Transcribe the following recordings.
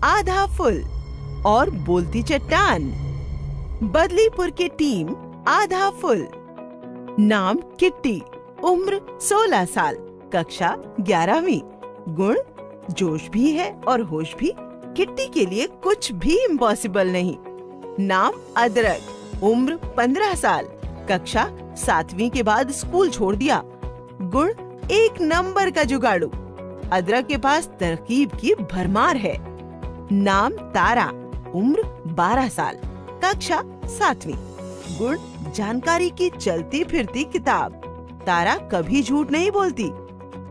आधा फुल और बोलती चट्टान। बदलीपुर की टीम आधा फुल। नाम किट्टी, उम्र 16 साल, कक्षा 11वीं। गुण जोश भी है और होश भी। किट्टी के लिए कुछ भी इम्पॉसिबल नहीं। नाम अदरक, उम्र 15 साल, कक्षा 7वीं के बाद स्कूल छोड़ दिया। गुण 1 नंबर का जुगाड़ू। अदरक के पास तरकीब की भरमार है। नाम तारा, उम्र 12 साल, कक्षा 7वीं। गुण जानकारी की चलती फिरती किताब। तारा कभी झूठ नहीं बोलती।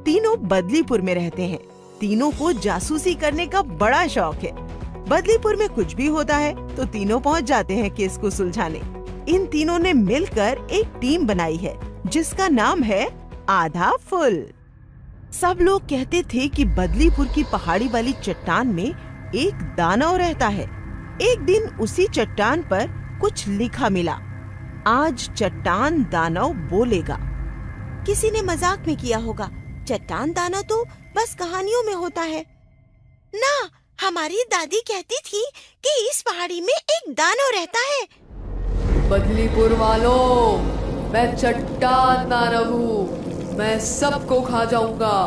तीनों बदलीपुर में रहते हैं। तीनों को जासूसी करने का बड़ा शौक है। बदलीपुर में कुछ भी होता है तो तीनों पहुंच जाते हैं केस को सुलझाने। इन तीनों ने मिलकर एक टीम बनाई है जिसका नाम है आधा फुल। सब लोग कहते थे कि बदलीपुर की पहाड़ी वाली चट्टान में एक दानव रहता है। एक दिन उसी चट्टान पर कुछ लिखा मिला। आज चट्टान दानव बोलेगा। किसी ने मजाक में किया होगा। चट्टान दानव तो बस कहानियों में होता है ना। हमारी दादी कहती थी कि इस पहाड़ी में एक दानव रहता है। बदलीपुर वालों, मैं चट्टान दानव हूँ। मैं सबको खा जाऊंगा।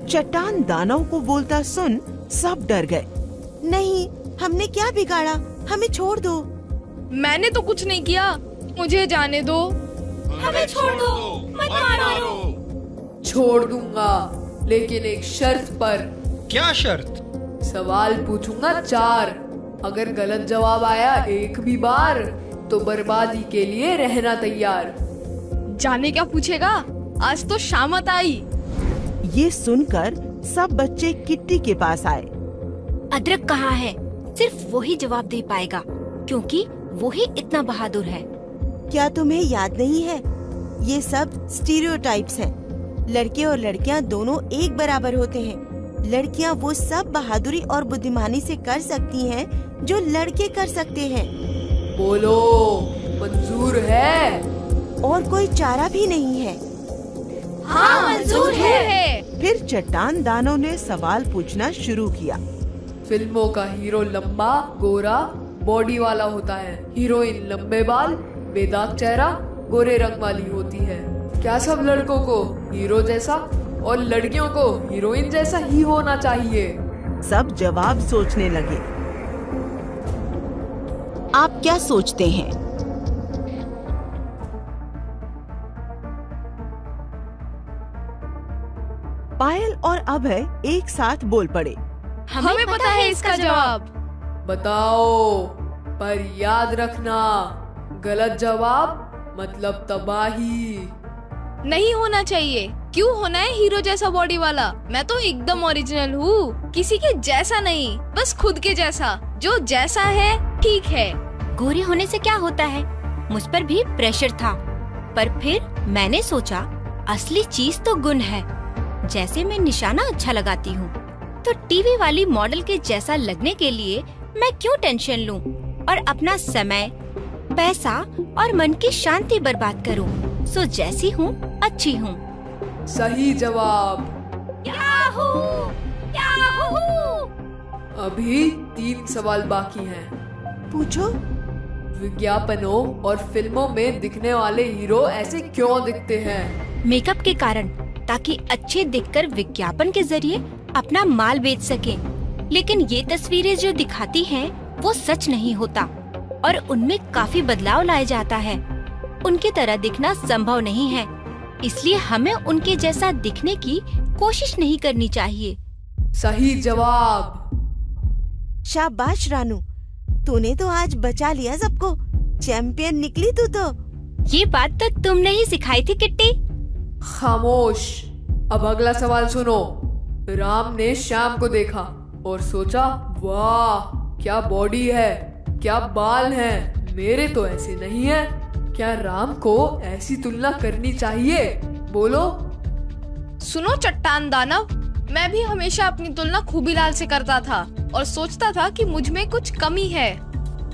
चट्टान दानव को बोलता सुन सब डर गए। नहीं, हमने क्या बिगाड़ा? हमें छोड़ दो। मैंने तो कुछ नहीं किया, मुझे जाने दो। हमें छोड़ दो, मत मारो। छोड़ दूंगा, लेकिन एक शर्त पर। क्या शर्त? सवाल पूछूंगा 4। अगर गलत जवाब आया एक भी बार तो बर्बादी के लिए रहना तैयार। जाने क्या पूछेगा? आज तो शामत आई। ये सुनकर सब बच्चे किट्टी के पास आए। अदरक कहाँ है? सिर्फ वही जवाब दे पाएगा, क्योंकि वो ही इतना बहादुर है। क्या तुम्हें याद नहीं है? ये सब स्टीरियोटाइप्स हैं। लड़के और लड़कियां दोनों एक बराबर होते हैं। लड़कियां वो सब बहादुरी और बुद्धिमानी से कर सकती हैं जो लड़के कर सकते हैं। बोलो, मंजूर है? और कोई चारा भी नहीं है। हाँ, मंजूर है। फिर चट्टान दानव ने सवाल पूछना शुरू किया। फिल्मों का हीरो लंबा, गोरा, बॉडी वाला होता है। हीरोइन लंबे बाल, बेदाग चेहरा, गोरे रंग वाली होती है। क्या सब लड़कों को हीरो जैसा और लड़कियों को हीरोइन जैसा ही होना चाहिए? सब जवाब सोचने लगे। आप क्या सोचते हैं? पायल और अभय एक साथ बोल पड़े। हमें पता है इसका जवाब। बताओ, पर याद रखना, गलत जवाब मतलब तबाही। नहीं होना चाहिए। क्यों होना है हीरो जैसा बॉडी वाला? मैं तो एकदम ओरिजिनल हूँ, किसी के जैसा नहीं, बस खुद के जैसा। जो जैसा है ठीक है। गोरे होने से क्या होता है? मुझ पर भी प्रेशर था, पर फिर मैंने सोचा असली चीज तो गुण है। जैसे मैं निशाना अच्छा लगाती हूँ, तो टीवी वाली मॉडल के जैसा लगने के लिए मैं क्यों टेंशन लूं और अपना समय, पैसा और मन की शांति बर्बाद करूं। सो जैसी हूँ अच्छी हूँ। सही जवाब। याहू! याहू! अभी 3 सवाल बाकी हैं। पूछो। विज्ञापनों और फिल्मों में दिखने वाले हीरो ऐसे क्यों दिखते हैं? मेकअप के कारण, ताकि अच्छे दिखकर विज्ञापन के जरिए अपना माल बेच सकें। लेकिन ये तस्वीरें जो दिखाती हैं वो सच नहीं होता और उनमें काफी बदलाव लाया जाता है। उनकी तरह दिखना संभव नहीं है, इसलिए हमें उनके जैसा दिखने की कोशिश नहीं करनी चाहिए। सही जवाब। शाबाश रानू, तूने तो आज बचा लिया सबको। चैंपियन निकली तू तो। ये बात तो तुमने ही सिखाई थी किट्टी। खामोश। अब अगला सवाल सुनो। राम ने श्याम को देखा और सोचा, वाह क्या बॉडी है, क्या बाल हैं, मेरे तो ऐसे नहीं है। क्या राम को ऐसी तुलना करनी चाहिए? बोलो। सुनो चट्टान दानव, मैं भी हमेशा अपनी तुलना खूबीलाल से करता था और सोचता था कि मुझ में कुछ कमी है।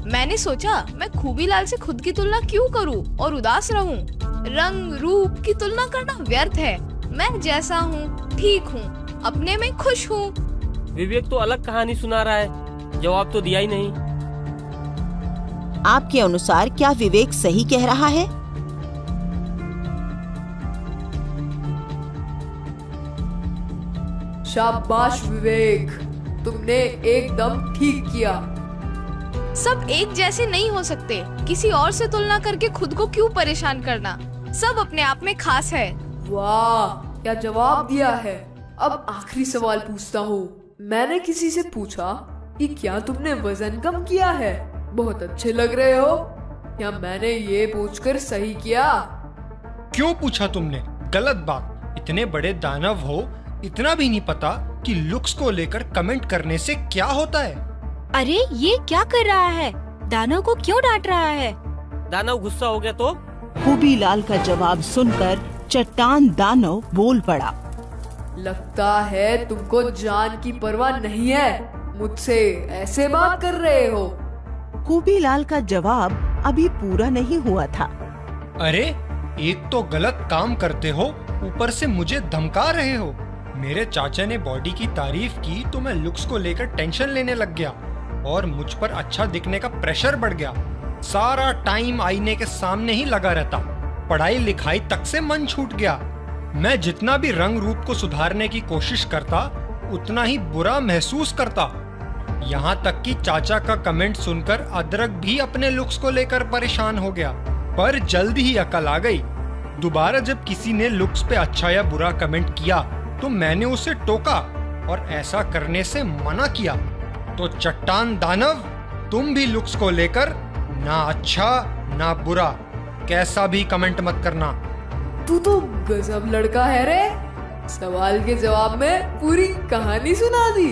मैंने सोचा मैं खूबीलाल से खुद की तुलना क्यों करूं और उदास रहूं। रंग रूप की तुलना करना व्यर्थ है। मैं जैसा हूँ ठीक हूँ, अपने में खुश हूँ। विवेक तो अलग कहानी सुना रहा है, जवाब तो दिया ही नहीं। आपके अनुसार क्या विवेक सही कह रहा है? शाबाश विवेक, तुमने एकदम ठीक किया। सब एक जैसे नहीं हो सकते। किसी और से तुलना करके खुद को क्यों परेशान करना? सब अपने आप में खास है। वाह, क्या जवाब दिया है। अब आखिरी सवाल पूछता हूँ। मैंने किसी से पूछा कि क्या तुमने वजन कम किया है? बहुत अच्छे लग रहे हो। क्या मैंने ये पूछकर सही किया? क्यों पूछा तुमने? गलत बात। इतने बड़े दानव हो, इतना भी नहीं पता कि लुक्स को लेकर कमेंट करने से क्या होता है। अरे ये क्या कर रहा है? दानव को क्यों डांट रहा है? दानव गुस्सा हो गया तो? खूबीलाल का जवाब सुनकर चट्टान दानव बोल पड़ा। लगता है तुमको जान की परवाह नहीं है। मुझसे ऐसे बात कर रहे हो? खूबीलाल का जवाब अभी पूरा नहीं हुआ था। अरे, एक तो गलत काम करते हो, ऊपर से मुझे धमका रहे हो। मेरे चाचा ने बॉडी की तारीफ की तो मैं लुक्स को लेकर टेंशन लेने लग गया और मुझ पर अच्छा दिखने का प्रेशर बढ़ गया। सारा टाइम आईने के सामने ही लगा रहता। पढ़ाई लिखाई तक से मन छूट गया। मैं जितना भी रंग रूप को सुधारने की कोशिश करता, उतना ही बुरा महसूस करता। यहाँ तक कि चाचा का कमेंट सुनकर अदरक भी अपने लुक्स को लेकर परेशान हो गया। पर जल्द ही अकल आ गई। दोबारा जब किसी ने लुक्स पे अच्छा या बुरा कमेंट किया तो मैंने उसे टोका और ऐसा करने से मना किया। तो चट्टान दानव, तुम भी लुक्स को लेकर ना अच्छा ना बुरा कैसा भी कमेंट मत करना। तू तो गजब लड़का है रे। सवाल के जवाब में पूरी कहानी सुना दी।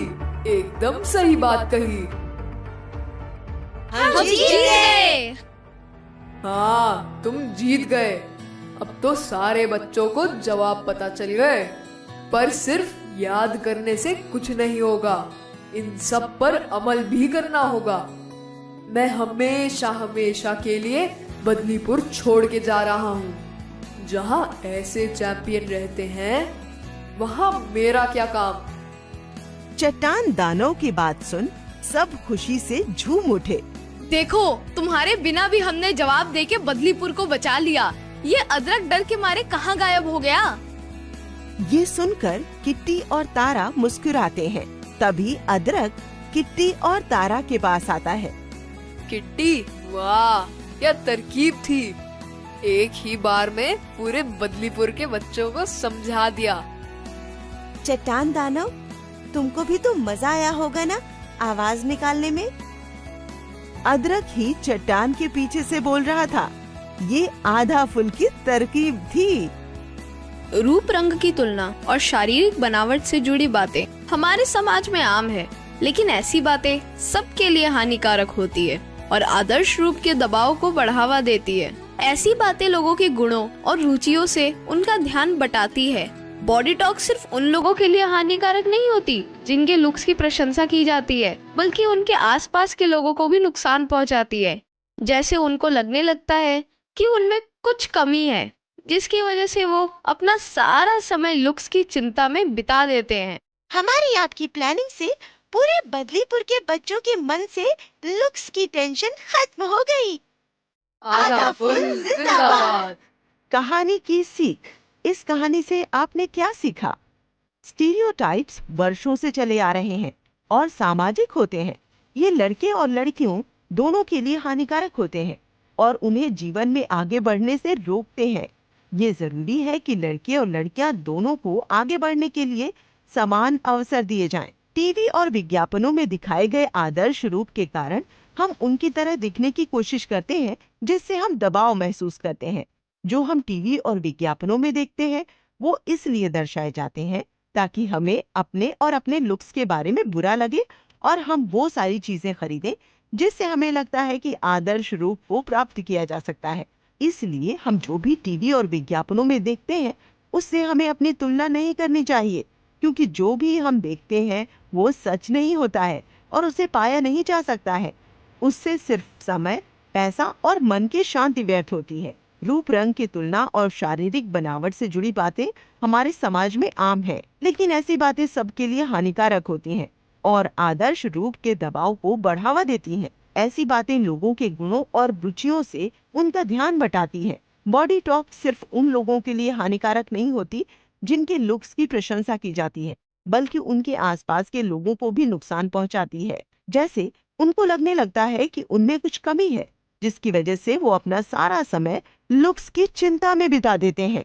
एकदम सही बात कही। हम जीत गए। हाँ, तुम जीत गए। अब तो सारे बच्चों को जवाब पता चल गए। पर सिर्फ याद करने से कुछ नहीं होगा, इन सब पर अमल भी करना होगा। मैं हमेशा हमेशा के लिए बदलीपुर छोड़ के जा रहा हूँ। जहाँ ऐसे चैंपियन रहते हैं, वहाँ मेरा क्या काम। चट्टान दानव की बात सुन सब खुशी से झूम उठे। देखो, तुम्हारे बिना भी हमने जवाब देके बदलीपुर को बचा लिया। ये अदरक डर के मारे कहाँ गायब हो गया? ये सुनकर किट्टी और तारा मुस्कुराते हैं। तभी अदरक किट्टी और तारा के पास आता है। किट्टी, वाह क्या तरकीब थी। एक ही बार में पूरे बदलीपुर के बच्चों को समझा दिया। चट्टान दानव, तुमको भी तो मजा आया होगा ना आवाज निकालने में? अदरक ही चट्टान के पीछे से बोल रहा था। ये आधा फुल की तरकीब थी। रूप रंग की तुलना और शारीरिक बनावट से जुड़ी बातें हमारे समाज में आम है, लेकिन ऐसी बातें सबके लिए हानिकारक होती है और आदर्श रूप के दबाव को बढ़ावा देती है। ऐसी बातें लोगों के गुणों और रुचियों से उनका ध्यान बटाती है। बॉडी टॉक सिर्फ उन लोगों के लिए हानिकारक नहीं होती जिनके लुक्स की प्रशंसा की जाती है, बल्कि उनके आसपास के लोगों को भी नुकसान पहुंचाती है। जैसे उनको लगने लगता है कि उनमें कुछ कमी है, जिसकी वजह से वो अपना सारा समय लुक्स की चिंता में बिता देते हैं। हमारी आपकी प्लानिंग से पूरे बदलीपुर के बच्चों के मन से लुक्स की टेंशन खत्म हो गई। आधा फुल जिंदाबाद। कहानी की सीख। इस कहानी से आपने क्या सीखा? स्टीरियोटाइप्स वर्षों से चले आ रहे हैं और सामाजिक होते हैं। ये लड़के और लड़कियों दोनों के लिए हानिकारक होते हैं और उन्हें जीवन में आगे बढ़ने से रोकते हैं। ये जरूरी है कि लड़के और लड़कियां दोनों को आगे बढ़ने के लिए समान अवसर दिए जाएं। टीवी और विज्ञापनों में दिखाए गए आदर्श रूप के कारण हम उनकी तरह दिखने की कोशिश करते हैं, जिससे हम दबाव महसूस करते हैं। जो हम टीवी और विज्ञापनों में देखते हैं वो इसलिए दर्शाए जाते हैं ताकि हमें अपने और अपने लुक्स के बारे में बुरा लगे और हम वो सारी चीजें खरीदें जिससे हमें लगता है कि आदर्श रूप को प्राप्त किया जा सकता है। इसलिए हम जो भी टीवी और विज्ञापनों में देखते हैं उससे हमें अपनी तुलना नहीं करनी चाहिए, क्योंकि जो भी हम देखते हैं वो सच नहीं होता है और उसे पाया नहीं जा सकता है। उससे सिर्फ समय, पैसा और मन की शांति व्यर्थ होती है। रूप रंग की तुलना और शारीरिक बनावट से जुड़ी बातें हमारे समाज में आम है, लेकिन ऐसी बातें सबके लिए हानिकारक होती हैं और आदर्श रूप के दबाव को बढ़ावा देती हैं। ऐसी बातें लोगों के गुणों और रुचियों से उनका ध्यान बटाती हैं। बॉडी टॉक सिर्फ उन लोगों के लिए हानिकारक नहीं होती जिनके लुक्स की प्रशंसा की जाती है, बल्कि उनके आसपास के लोगों को भी नुकसान पहुंचाती है। जैसे उनको लगने लगता है कि उनमें कुछ कमी है, जिसकी वजह से वो अपना सारा समय लुक्स की चिंता में बिता देते हैं।